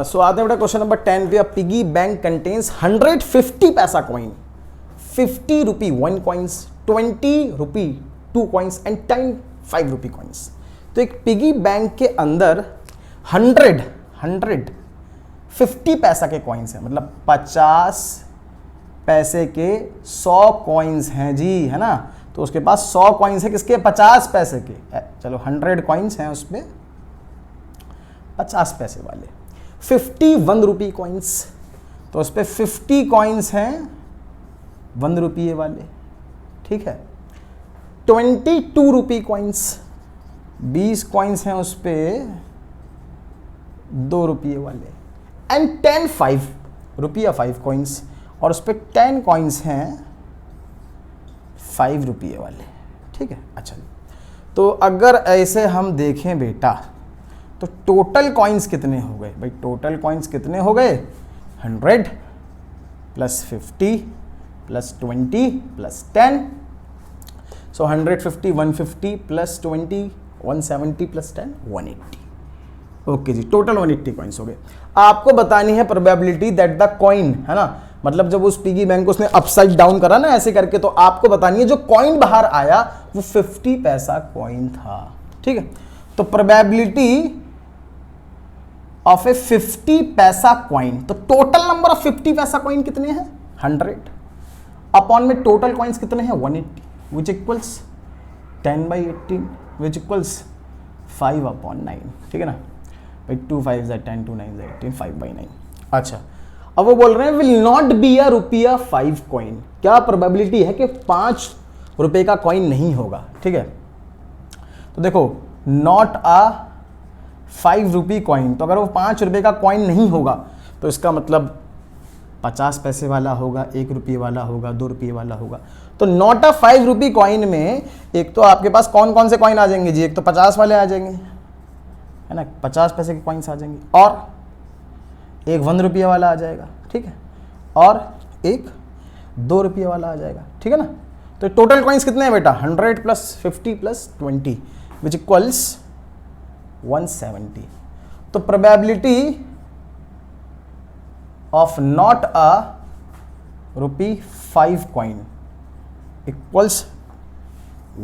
सो आते हैं बेटा क्वेश्चन नंबर 10 पे। पिगी बैंक कंटेन्स 150 पैसा coin, 50 rupee 1 coins, 20 rupee 2 coins and 10 5 rupee coins. तो एक पिगी बैंक के अंदर 150 पैसा के कॉइन्स हैं, मतलब 50 पैसे के 100 कॉइन्स हैं जी, है ना। तो उसके पास 100 कॉइन्स है किसके, 50 पैसे के। चलो 100 कॉइन्स हैं उसमें 50 पैसे वाले। 51 रुपी कॉइन्स, तो उस पर 50 कॉइन्स हैं 1 रुपये वाले, ठीक है। 22 रुपी कॉइन्स, 20 कॉइन्स हैं उस पर 2 रुपये वाले। एंड 10 5 रुपया 5 कॉइन्स, और उस पर 10 कॉइन्स हैं 5 रुपये वाले, ठीक है। अच्छा, तो अगर ऐसे हम देखें बेटा तो टोटल कॉइन्स कितने हो गए भाई? टोटल कॉइन्स कितने हो गए? 100 प्लस 50 प्लस 20 प्लस 10। सो 150 150 प्लस 20 170 प्लस 10 180। ओके जी, टोटल 180 कॉइन्स हो गए। आपको बतानी है प्रोबेबिलिटी दैट द कॉइन, है ना, मतलब जब उस पिगी बैंक को उसने अपसाइड डाउन करा ना ऐसे करके, तो आपको बतानी है जो कॉइन बाहर आया वो 50 पैसा कॉइन था, ठीक है। तो प्रोबेबिलिटी ऑफ ए 50 पैसा कॉइन, तो टोटल नंबर ऑफ 50 पैसा कॉइन कितने हैं? 100 अपॉन में टोटल कॉइन्स कितने हैं? 180, विच इक्वल्स 10/18 विच इक्वल्स 5/9, ठीक है ना भाई। 2 5 10 2 9 18 5/9। अच्छा, अब वो बोल रहे हैं विल नॉट बी अ रुपया 5 कॉइन। क्या प्रोबेबिलिटी है कि 5 रुपए का कॉइन नहीं होगा, ठीक है। तो देखो नॉट अ 5 रुपी कॉइन, तो अगर वो 5 रुपए का कॉइन नहीं होगा तो इसका मतलब 50 पैसे वाला होगा, 1 रुपये वाला होगा, 2 रुपये वाला होगा। तो नॉट अ 5 रुपी कॉइन में एक तो आपके पास कौन कौन से कॉइन आ जाएंगे जी? एक तो 50 वाले आ जाएंगे, है ना, 50 पैसे के कॉइन्स आ जाएंगे, और एक 1 रुपये वाला आ जाएगा, ठीक है, और एक 2 रुपये वाला आ जाएगा, ठीक है ना। तो टोटल कॉइन्स कितने हैं बेटा? 100 प्लस 50 प्लस 20 विच इक्वल्स 170। तो probability of not a rupee 5 coin equals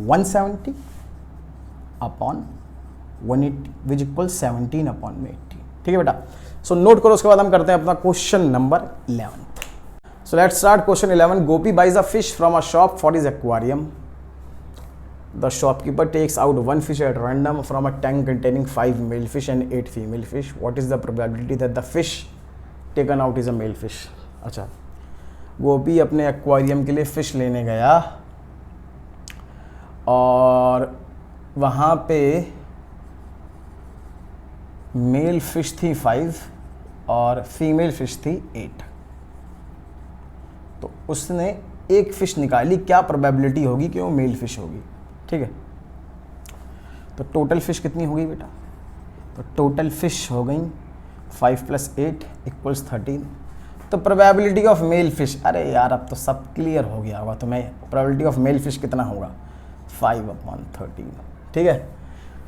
170 upon 180 which equals 17/80, ठीक है बेटा। सो नोट करो, उसके बाद हम करते हैं अपना question number 11। So let's start question 11। Gopi buys a fish from a shop for his aquarium. The shopkeeper takes out 1 fish at random from a tank containing 5 male fish and 8 female fish. What is the probability that the fish taken out is a male fish? अच्छा, गोपी अपने aquarium के लिए fish लेने गया और वहाँ पे mail fish थी 5 और फीमेल फिश थी 8। तो उसने एक फिश निकाली, क्या प्रोबेबिलिटी होगी कि वो मेल फिश होगी, ठीक है। तो टोटल फिश कितनी हो गई बेटा? तो टोटल फिश हो गई 5 + 8 = 13। तो प्रोबेबिलिटी ऑफ मेल फिश, अरे यार अब तो सब क्लियर हो गया होगा तुम्हें। प्रोबेबिलिटी ऑफ मेल फिश कितना होगा? 5/13, ठीक है।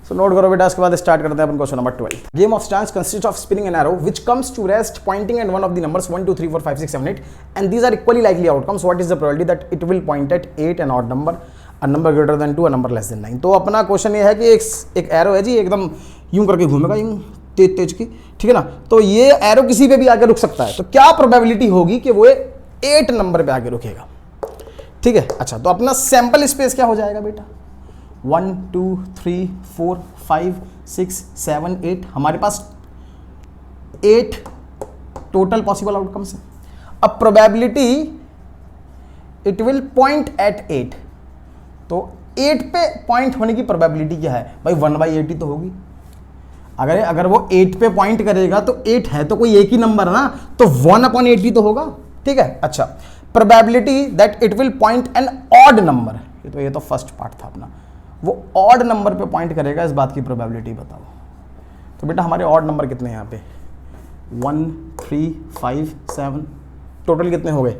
सो नोट करो बेटा, उसके बाद स्टार्ट करते हैं अपन question number 12। Game of chance consist of spinning an arrow which comes to rest pointing at one of the numbers 1 2 3 4 5 6 7 8 and these are equally likely outcomes. What is the probability that it will point at 8 an odd number, a number greater than 2, a number less than 9। तो अपना question ये है कि एक arrow है जी, एकदम यूं करके घूमेगा, यूं तेज तेज की, ठीक है ना। तो ये एरो किसी पे भी आके रुक सकता है, तो क्या प्रोबेबिलिटी होगी कि वो 8 नंबर पे आके रुकेगा, ठीक है। अच्छा, तो अपना सैंपल स्पेस क्या हो जाएगा बेटा? 1 2 3 4 5 6 7 8, हमारे पास 8 टोटल पॉसिबल आउटकम्स हैं। अब probability it will point at 8, तो 8 पे पॉइंट होने की प्रोबेबिलिटी क्या है भाई? 1/80 तो होगी। अगर वो 8 पे पॉइंट करेगा तो 8 है तो कोई एक ही नंबर है ना, तो 1/80 तो होगा, ठीक है। अच्छा, probability that it will point an odd number, ये तो फर्स्ट पार्ट था अपना, वो ऑड नंबर पे पॉइंट करेगा, इस बात की प्रोबेबिलिटी बताओ। तो बेटा हमारे ऑड नंबर कितने हैं यहाँ पे? 1 3 5 7, टोटल कितने हो गए?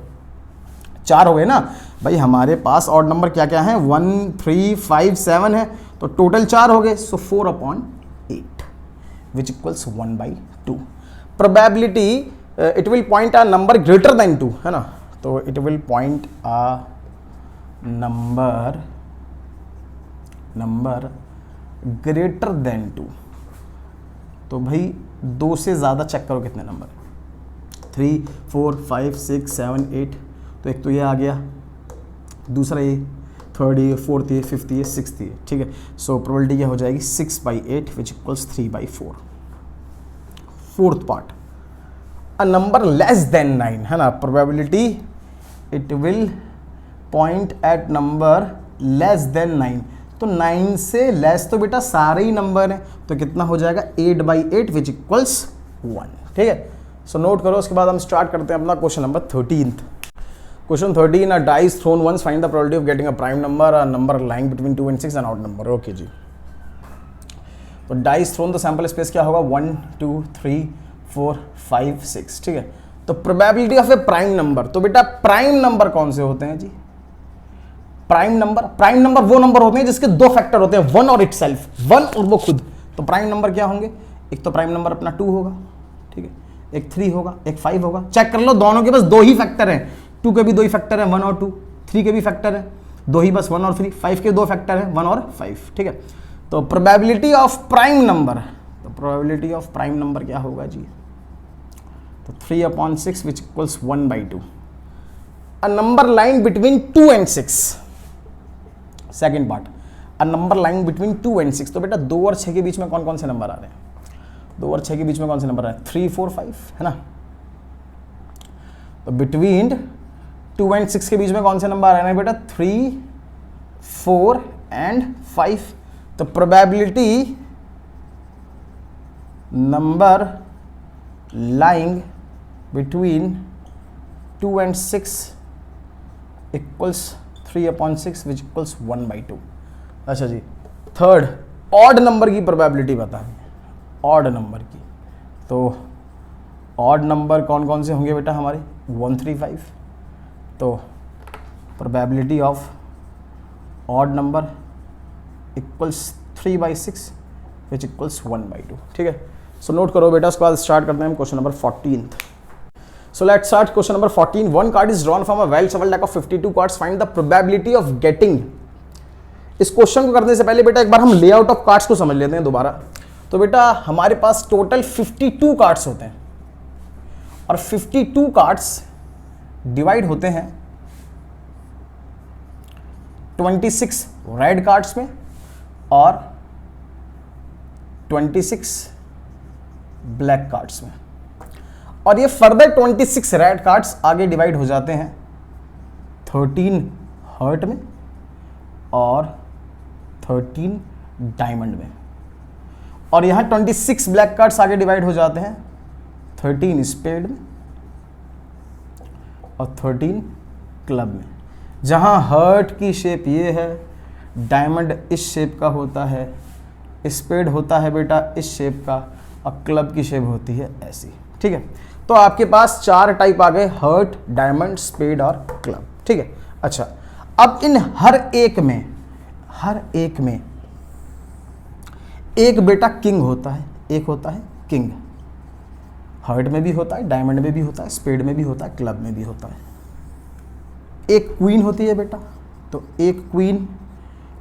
4 हो गए ना भाई। हमारे पास ऑड नंबर क्या क्या है? 1 3 5 7 है, तो टोटल 4 हो गए। सो 4/8 विच equals 1/2। Probability it will point a number greater than 2, है ना, तो it will point a number greater than 2। तो भाई 2 से ज़्यादा चेक करो कितने नंबर, 3, 4, 5, 6, 7, 8, तो एक तो ये आ गया, दूसरा ये, थर्ड ये, फोर्थ ये, फिफ्थ ये, सिक्स्थ ये, ठीक है। सो प्रोबेबिलिटी क्या हो जाएगी 6/8 which equals 3/4। Fourth part, a number less than 9, है ना, probability it will point at number less than 9, तो 9 से लेस तो बेटा सारे ही नंबर हैं, तो कितना हो जाएगा 8/8 विच इक्वल्स 1, ठीक है। सो नोट करो, उसके बाद हम स्टार्ट करते हैं अपना question number 13। Question 13, a dice thrown once, find the probability of getting a prime number, a number lying between 2 and 6 an odd number. Okay जी, तो डाइस थ्रोन तो सैंपल स्पेस क्या होगा 1, 2, 3, 4, 5, 6, ठीक है। तो probability of A prime number, तो बेटा प्राइम नंबर कौन से होते हैं जी? प्राइम नंबर वो नंबर होते हैं जिसके 2 फैक्टर होते हैं, 1 और इटसेल्फ, 1 और वो खुद। तो प्राइम नंबर क्या होंगे? एक तो प्राइम नंबर अपना 2 होगा, ठीक है, एक 3 होगा, एक 5 होगा। चेक कर लो, दोनों के बस 2 ही फैक्टर हैं, 2 के भी 2 ही फैक्टर है, 1 और 2, 3 के भी फैक्टर है 2 ही, बस 1 और 3, 5 के 2 फैक्टर है 1 और 5, ठीक है। तो प्रोबेबिलिटी ऑफ प्राइम नंबर, तो प्रोबेबिलिटी ऑफ प्राइम नंबर क्या होगा जी? तो 3/6 विच equals 1/2। A number line between 2 and 6, second part, a number line between 2 and 6, तो बेटा 2 और 6 के बीच में कौन कौन से नंबर आ रहे हैं? 2 और 6 के बीच में कौन से नंबर आ रहे हैं? 3, 4, 5, है ना। तो बिटवीन 2 and 6 के बीच में कौन से नंबर आ रहे हैं बेटा? 3, 4 and 5। तो probability number lying between 2 and 6 equals 3/6 which equals 1/2। अच्छा जी, थर्ड, ऑड नंबर की प्रोबेबिलिटी बताएं, ऑड नंबर की। तो ऑड नंबर कौन कौन से होंगे बेटा हमारे? 1, 3, 5। तो probability of odd number equals 3/6 which equals 1/2, ठीक है। सो नोट करो बेटा, उसके बाद स्टार्ट करते हैं हम question number 14। So let's start question number 14. One card is drawn from a well shuffled deck of 52 cards. Find the probability of getting. इस क्वेश्चन को करने से पहले बेटा एक बार हम लेआउट ऑफ कार्ड्स को समझ लेते हैं दोबारा। तो बेटा हमारे पास टोटल 52 कार्ड्स होते हैं और 52 कार्ड्स डिवाइड होते हैं 26 रेड कार्ड्स में और 26 ब्लैक कार्ड्स में, और ये फर्दर 26 रेड कार्ड्स आगे डिवाइड हो जाते हैं 13 हर्ट में और 13 डायमंड में, और यहां 26 ब्लैक कार्ड्स आगे डिवाइड हो जाते हैं 13 स्पेड में और 13 क्लब में। जहां हर्ट की शेप ये है, डायमंड इस शेप का होता है, स्पेड होता है बेटा इस शेप का, और क्लब की शेप होती है ऐसी, ठीक है। तो आपके पास 4 टाइप आ गए, हर्ट, डायमंड, स्पेड और क्लब, ठीक है। अच्छा, अब इन हर एक में एक बेटा किंग होता है, एक होता है किंग, हर्ट में भी होता है, डायमंड में भी होता है, स्पेड में भी होता है, क्लब में भी होता है। एक क्वीन होती है बेटा, तो एक क्वीन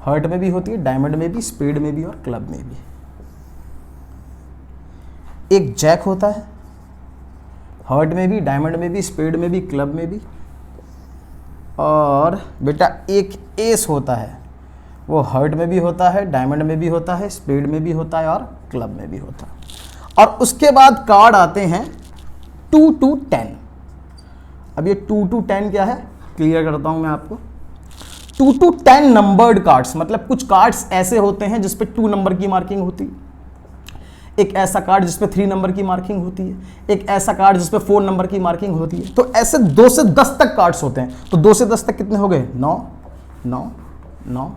हर्ट में भी होती है, डायमंड में भी, स्पेड में भी और क्लब में भी। एक जैक होता है, हर्ट में भी, डायमंड में भी, स्पेड में भी, क्लब में भी, और बेटा एक एस होता है, वो हर्ट में भी होता है, डायमंड में भी होता है, स्पेड में भी होता है और क्लब में भी होता है। और उसके बाद कार्ड आते हैं 2 to 10। अब ये 2 to 10 क्या है, क्लियर करता हूं मैं आपको। 2 to 10 नंबर्ड कार्ड्स, मतलब कुछ कार्ड्स ऐसे होते हैं जिसपे 2 नंबर की मार्किंग होती है, एक ऐसा कार्ड जिसपे 3 नंबर की मार्किंग होती है, एक ऐसा कार्ड जिसपे 4 नंबर की मार्किंग होती है। तो ऐसे 2 से 10 तक कार्ड्स होते हैं। तो 2 से 10 तक कितने हो गए? 9, 9, 9,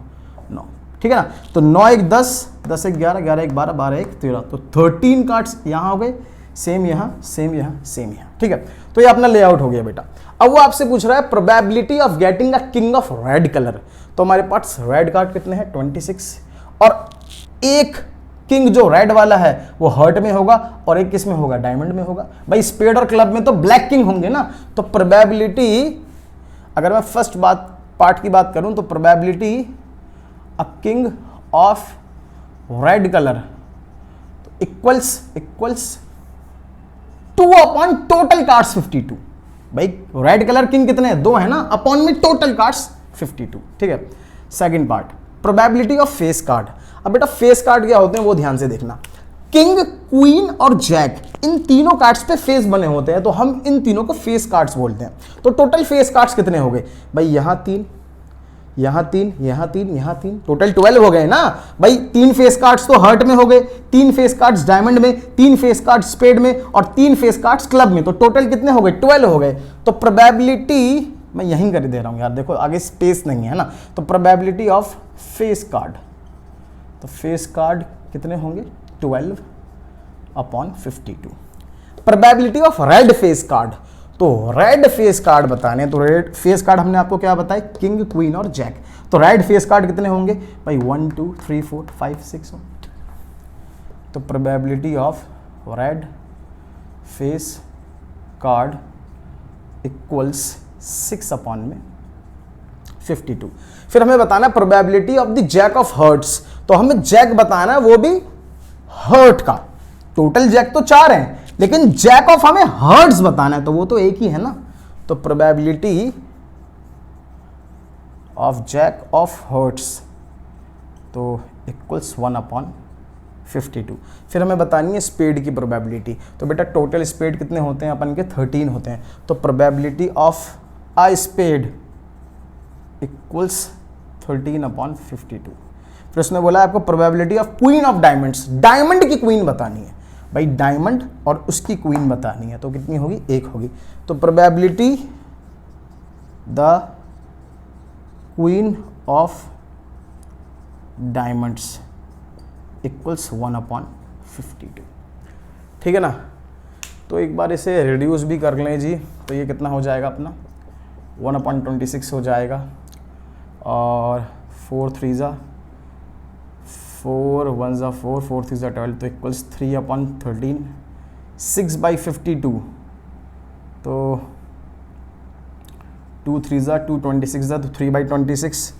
9, ठीक है ना। तो 9 1 10, 10 1 11, 11 1 12, 12 1 13, तो 13 कार्ड्स यहां हो गए, सेम यहां, सेम यहां, सेम यहां, ठीक है। तो ये अपना लेआउट हो गया बेटा। अब वो आपसे पूछ रहा है probability of getting a king of red colour. तो हमारे पास रेड कार्ड कितने हैं? 26, और एक किंग जो रेड वाला है वो हर्ट में होगा और एक किस में होगा, डायमंड में होगा। भाई स्पेड और क्लब में तो ब्लैक किंग होंगे ना, तो प्रोबेबिलिटी, अगर मैं फर्स्ट पार्ट की बात करूं तो probability a king of red colour equals 2 upon total cards 52। भाई रेड कलर किंग कितने हैं, 2 है ना, अपॉन में टोटल कार्ड्स 52। ठीक है। Second part, probability of face card. अब बेटा फेस कार्ड क्या होते हैं वो ध्यान से देखना। किंग, क्वीन और जैक, इन तीनों कार्ड्स पे फेस बने होते हैं, तो हम इन तीनों को फेस कार्ड्स बोलते हैं। तो टोटल फेस कार्ड्स कितने हो गए भाई, यहां 3, यहां 3, यहां 3, यहां 3, टोटल 12 हो गए ना। भाई 3 फेस कार्ड्स तो हर्ट में हो गए, 3 फेस कार्ड्स डायमंड में, 3 फेस कार्ड्स स्पेड में और 3 फेस कार्ड्स क्लब में, तो टोटल कितने हो गए, 12 हो गए। तो प्रोबेबिलिटी मैं यहीं कर दे रहा हूं यार, देखो आगे स्पेस नहीं है ना, तो प्रोबेबिलिटी ऑफ फेस कार्ड, तो फेस कार्ड कितने होंगे, 12 upon 52। Probability of red face card, तो रेड फेस कार्ड बताने, तो रेड फेस कार्ड हमने आपको क्या बताया, किंग, क्वीन और जैक, तो रेड फेस कार्ड कितने होंगे भाई, 1 2 3 4 5 6। तो probability of red face card equals 6 upon में 52। फिर हमें बताना probability of the jack of hearts, तो हमें जैक बताना है वो भी हर्ट का। टोटल जैक तो 4 हैं, लेकिन जैक ऑफ हमें हर्ट्स बताना है, तो वो तो एक ही है ना। तो probability of jack of hearts तो इक्वल्स 1 अपॉन 52। फिर हमें बतानी है स्पेड की प्रोबेबिलिटी, तो बेटा टोटल स्पेड कितने होते हैं अपन के, 13 होते हैं, तो probability of a spade equals 13 upon 52। फिर उसने बोला आपको probability of queen of diamonds, diamond की क्वीन बतानी है भाई, डायमंड और उसकी क्वीन बतानी है, तो कितनी होगी, 1 होगी। तो probability the queen of diamonds equals 1 upon 52। ठीक है ना। तो एक बार इसे रिड्यूस भी कर लें जी, तो ये कितना हो जाएगा अपना, 1 अपॉन 26 हो जाएगा, और 4 3 ज़ा 4 1 ज़ा 4 4 3 ज़ा 12, तो इक्वल्स 3 अपॉन 13, 6/52, तो 2 3 ज़ा 2 26 ज़ा, तो 3/26,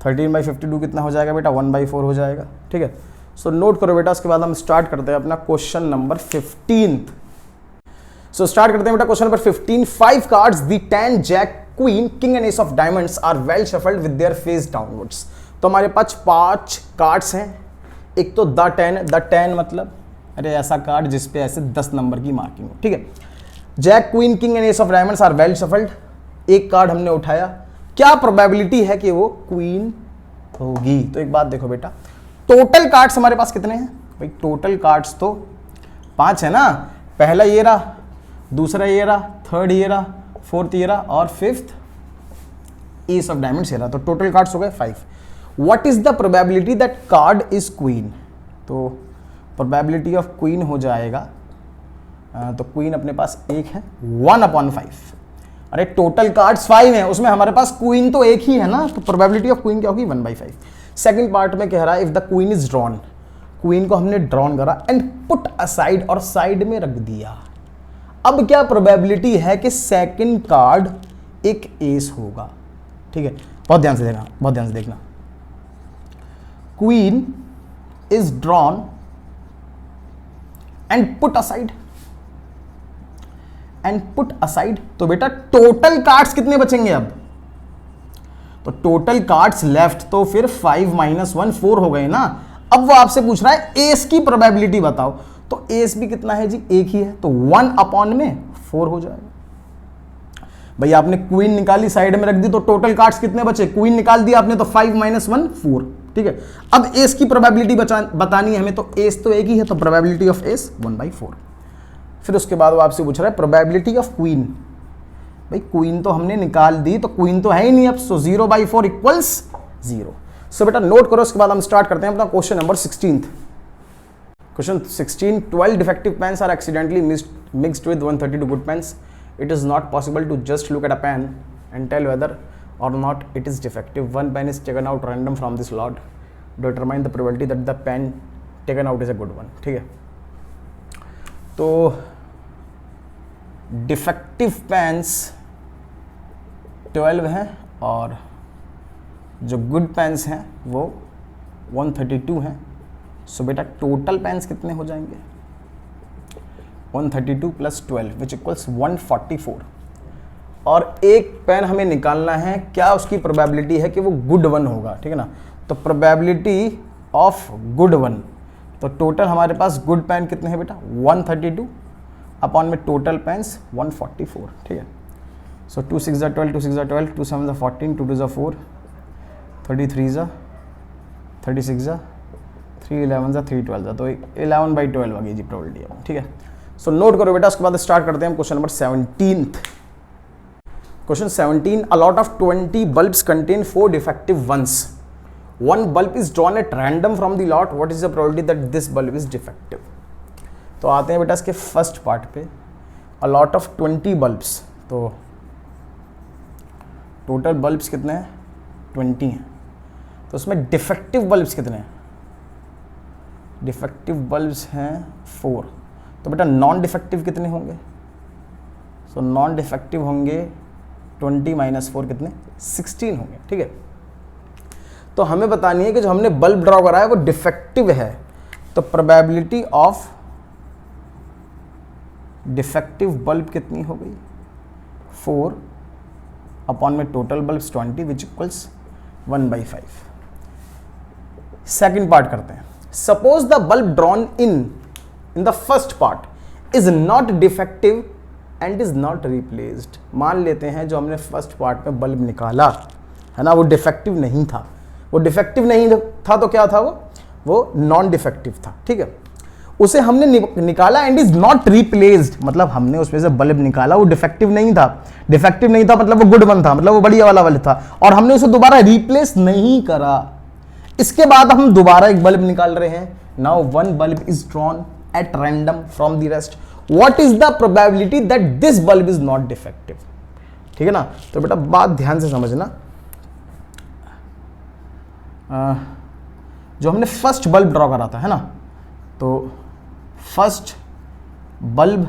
13/52 कितना हो जाएगा बेटा, 1/4 हो जाएगा। ठीक है। सो नोट करो बेटा, उसके बाद हम स्टार्ट करते हैं अपना क्वेश्चन नंबर 15। सो स्टार्ट करते हैं बेटा question number 15। 5 cards the 10 jack queen king and ace of diamonds are well shuffled with their face downwards. तो हमारे पास 5 कार्ड्स हैं। एक तो द 10 मतलब अरे ऐसा कार्ड जिसपे ऐसे 10 नंबर की मार्किंग हो। ठीक है। Jack queen king and ace of diamonds are well shuffled, एक कार्ड हमने उठाया, क्या प्रोबेबिलिटी है कि वो क्वीन होगी। तो एक बात देखो बेटा, टोटल कार्ड्स हमारे पास कितने हैं भाई, टोटल कार्ड्स तो 5 है ना, पहला ये रहा, दूसरा ये रहा, थर्ड ये रहा, फोर्थ ये रहा और फिफ्थ एस ऑफ डायमंड्स ये रहा, तो टोटल कार्ड्स हो गए 5। What is the probability that card is queen, तो प्रोबेबिलिटी ऑफ क्वीन हो जाएगा, तो क्वीन अपने पास एक है 1/5। अरे टोटल कार्ड्स 5 हैं, उसमें हमारे पास क्वीन तो एक ही है ना, तो प्रोबेबिलिटी ऑफ क्वीन क्या होगी 1/5। सेकंड पार्ट में कह रहा है if the queen is drawn, queen को हमने ड्रॉन करा एंड पुट असाइड और साइड में रख दिया। अब क्या प्रोबेबिलिटी है कि सेकंड कार्ड एक एस होगा। ठीक है, बहुत ध्यान से देखना, बहुत ध्यान से देखना। Queen is drawn and put aside, and put aside, तो बेटा टोटल कार्ड्स कितने बचेंगे अब, तो टोटल कार्ड्स लेफ्ट तो फिर 5 - 1 4 हो गए ना। अब वो आपसे पूछ रहा है एस की प्रोबेबिलिटी बताओ, तो एस भी कितना है जी, एक ही है, तो 1/4 हो जाएगा। भाई आपने क्वीन निकाली साइड में रख दी, तो टोटल कार्ड्स कितने बचे, क्वीन निकाल दिया आपने तो 5 - 1 4। ठीक है, अब एस की प्रोबेबिलिटी बतानी है हमें, तो एस तो एक ही है, तो प्रोबेबिलिटी ऑफ एस 1/4। फिर उसके बाद वो आपसे पूछ रहा है प्रोबेबिलिटी ऑफ क्वीन, भाई क्वीन तो हमने निकाल दी, तो क्वीन तो है ही नहीं अब, सो 0/4 इक्वल्स 0। सो बेटा नोट करो, उसके बाद हम स्टार्ट करते हैं अपना question number 16। Question 16, 12 defective pens are accidentally mixed with 132 good pens. It is not possible to just look at a pen and tell whether or not it is defective. One pen is taken out random from this lot. Determine the probability that the pen taken out is a good one, ठीक है। तो defective pens 12 हैं और जो good pens हैं वो 132 हैं। सो बेटा टोटल पेन्स कितने हो जाएंगे? 132 प्लस 12 विच इक्वल्स 144। और एक पेन हमें निकालना है, क्या उसकी प्रोबेबिलिटी है कि वो गुड वन होगा, ठीक है ना। तो प्रोबेबिलिटी ऑफ गुड वन, तो टोटल हमारे पास गुड पेन कितने हैं बेटा? 132 अपॉन में टोटल पेन्स 144, ठीक है। सो 2 6 12, 2 6 12, 2 7 14, 2 2 4, 33 36 3 11 3 12, तो 11/12 आ गई जी प्रोबेबिलिटी, ठीक है। सो नोट करो बेटा, उसके बाद स्टार्ट करते हैं हम question number 17। Question 17, a lot of 20 bulbs contain 4 defective ones. One bulb is drawn at random from the lot. What is the probability that this bulb is defective? तो आते हैं बेटा इसके फर्स्ट पार्ट पे। a lot of 20 bulbs, तो total bulbs कितने हैं? 20 हैं। तो उसमें डिफेक्टिव बल्ब्स कितने हैं? डिफेक्टिव बल्ब्स हैं 4। तो बेटा नॉन डिफेक्टिव कितने होंगे? सो नॉन डिफेक्टिव होंगे 20 - 4 कितने? 16 होंगे, ठीक है। तो हमें बतानी है कि जो हमने बल्ब ड्रॉ करा है वो डिफेक्टिव है, तो प्रोबेबिलिटी ऑफ डिफेक्टिव बल्ब कितनी हो गई? 4 अपॉन में टोटल बल्ब्स 20 विच इक्वल्स 1/5। सेकेंड पार्ट करते हैं। Suppose the bulb drawn in the first part is not defective and is not replaced. मान लेते हैं जो हमने फर्स्ट पार्ट में बल्ब निकाला है ना, वो डिफेक्टिव नहीं था। वो डिफेक्टिव नहीं था तो क्या था? वो नॉन डिफेक्टिव था, ठीक है। उसे हमने निकाला एंड इज नॉट रिप्लेस्ड, मतलब हमने उसमें से बल्ब निकाला, वो डिफेक्टिव नहीं था। डिफेक्टिव नहीं था मतलब वो गुड वन था, मतलब वो बढ़िया वाला बल्ब था, और हमने उसे दोबारा रिप्लेस नहीं करा। इसके बाद हम दोबारा एक बल्ब निकाल रहे हैं। Now one bulb is drawn at random from the rest. What is the probability that this bulb is not defective? ठीक है ना। तो बेटा बात ध्यान से समझना, जो हमने फर्स्ट बल्ब ड्रॉ करा था है ना, तो first bulb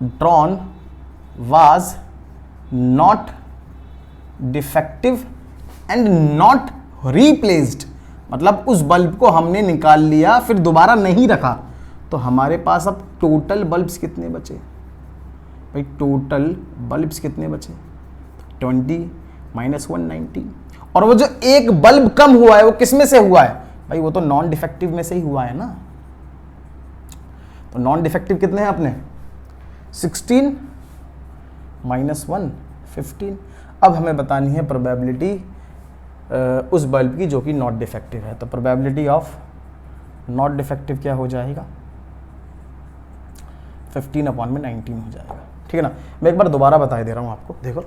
drawn was not defective and not replaced, मतलब उस बल्ब को हमने निकाल लिया फिर दोबारा नहीं रखा। तो हमारे पास अब टोटल बल्ब्स कितने बचे भाई? टोटल बल्ब्स कितने बचे? 20 - 190। और वो जो एक बल्ब कम हुआ है वो किस में से हुआ है भाई? वो तो नॉन डिफेक्टिव में से ही हुआ है ना। तो नॉन डिफेक्टिव कितने हैं अपने? 16 - 1 15। अब हमें बतानी है प्रोबेबिलिटी उस बल्ब की जो कि नॉट डिफेक्टिव है। तो प्रोबेबिलिटी ऑफ नॉट डिफेक्टिव क्या हो जाएगा? 15 अपॉन में 19 हो जाएगा, ठीक है ना। मैं एक बार दोबारा बता दे रहा हूँ आपको। देखो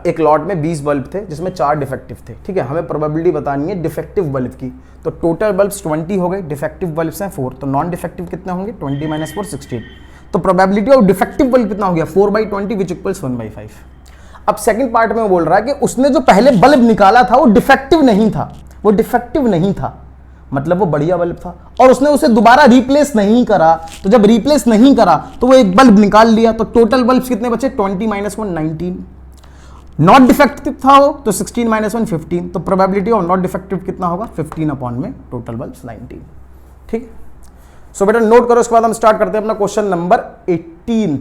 एक लॉट में 20 बल्ब थे जिसमें 4 डिफेक्टिव थे, ठीक है। हमें प्रोबेबिलिटी बतानी है डिफेक्टिव बल्ब की। तो टोटल बल्ब्स 20 हो गए, डिफेक्टिव बल्ब्स हैं 4, तो नॉन डिफेक्टिव कितने होंगे? 20 - 4 16। तो प्रोबेबिलिटी ऑफ डिफेक्टिव बल्ब कितना हो गया? 4/20 विच इक्वल्स 1/5। अब सेकंड पार्ट में वो बोल रहा है कि उसने जो पहले बल्ब निकाला था वो डिफेक्टिव नहीं था, वो डिफेक्टिव नहीं था मतलब वो बढ़िया बल्ब था, और उसने उसे दोबारा रिप्लेस नहीं करा। तो जब रिप्लेस नहीं करा तो वो एक बल्ब निकाल लिया, तो टोटल बल्ब्स कितने बचे? 20 - 1 19। नॉट डिफेक्टिव था वो तो 16 - 1 15। तो प्रोबेबिलिटी ऑफ नॉट डिफेक्टिव कितना होगा? 15 अपॉन में टोटल बल्ब्स 19, ठीक। सो बेटा नोट करो, उसके बाद हम स्टार्ट करते हैं अपना क्वेश्चन नंबर 18।